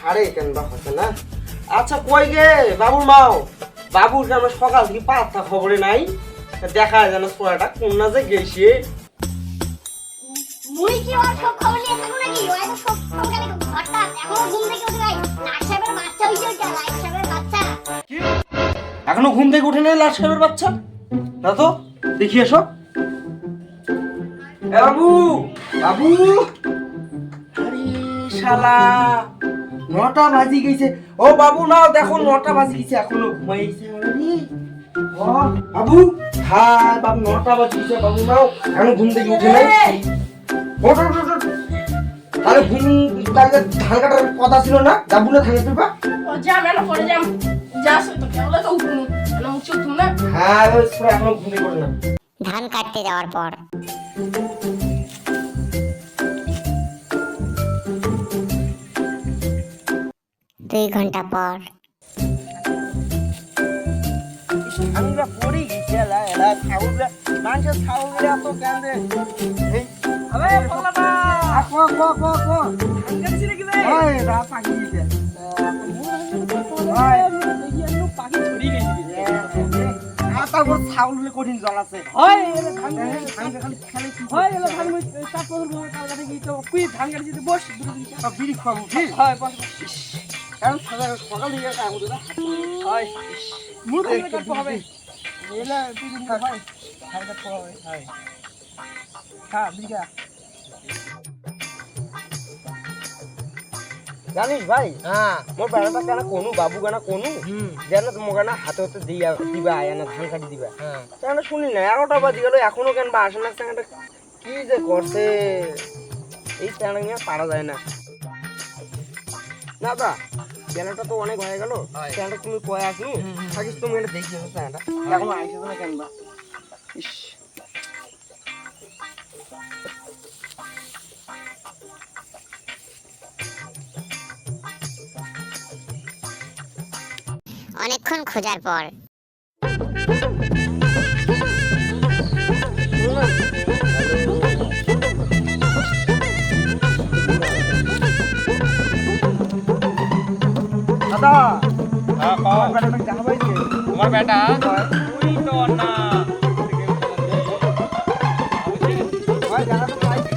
ছাড়ে কেন বা হচ্ছে না। আচ্ছা কই গে বাবুর মাও, বাবুর আমরা সকাল থেকে পাত্তা খবরে নাই, দেখা যায় না পোড়াটা কোন না যে গেছে। মুই কি আর সব খবর নিয়ে থাকো নাকি? ওই তো সব খবর কেন হঠাৎ এখনো ঘুম থেকে উঠে নাই? লাট সাহেবের বাচ্চা হইছে ওইটা, লাট সাহেবের বাচ্চা। কি এখনো ঘুম থেকে উঠে নেই লাট সাহেবের বাচ্চা? না তো দেখি এসো। এ বাবু, বাবু, আরে শালা 9টা বাজি গেছে। ও বাবু নাও দেখো 9টা বাজি গেছে এখনো ঘুমাইছে। আরে ও বাবু, হ্যাঁ বাবু 9টা বাজি গেছে, বাবু নাও এখনো ঘুম থেকে উঠে নাই। ওঠ ওঠ ওঠ, আরে ঘুম তাহলে ধান কাটার কথা ছিল না, যাবো না ধান কাটবা? ও যা মেলা পড়ে যাম, যাস তো কেবল তো উঠুন না মুখ চুপ না। হ্যাঁ ওই এখনো ঘুমিয়ে পড়ে না। ধান কাটতে যাওয়ার পর 2 ঘন্টা পর ধানগুলা পড়ে গেছে, এলা এলা ছাউলগুলা মানুষের ছাউলগুলা এত কান্দে। এই আরে পাগলাটা কো কো কো কো ধান কাটছিস নাকি রে? ওই রাত পাকি গেছে। ওই দেখি পাখি ছড়ি গেছে। আর তারপর ছাউলগুলো কঠিন জল আছে। ওই এলে ধান ধানটা খালি খেলে কি ওই এলে ধান মুই চাপ করব কাল কাটে কি তো কুই ধান কাটছিস বস দুটো দিন। বিড়ি খাবো ঠিক? হয় বস। কারণ সকাল থেকে কাম করতে না। হয় মুই ধান কাটতে হবে। এলে তুই দিন হয় ধান কাটতে হবে। হয় হ্যাঁ বিঘা জানিস ভাই, হ্যাঁ মোর বেড়াটা কেন কোনু বাবু কেন কোনু যেন তোমার কেন হাতে হাতে দিয়া দিবা আয়না ধান কাটি দিবা। কেন শুনি না 11টা বাজি গেল এখনো কেন বা আসে না, কি যে করছে এই চ্যানেল নিয়ে পারা যায় না। না দা বেলাটা তো অনেক হয়ে গেল, চ্যানেলটা তুমি কয়ে আসনি থাকিস, তুমি এটা দেখি চ্যানেলটা এখনো আইসে না কেন বা। ইস অনেকক্ষণ খোঁজার পর দাদা হ্যাঁ আমার বেটাটা দেখা পাইছে? তোমার বেটা তুই তো না ভাই দেখা তো পাইছে।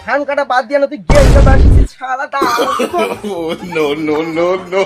ধান কাটা বাদ দিয়া না তুই গেম খেলতে আসিস শালা দা। no no no no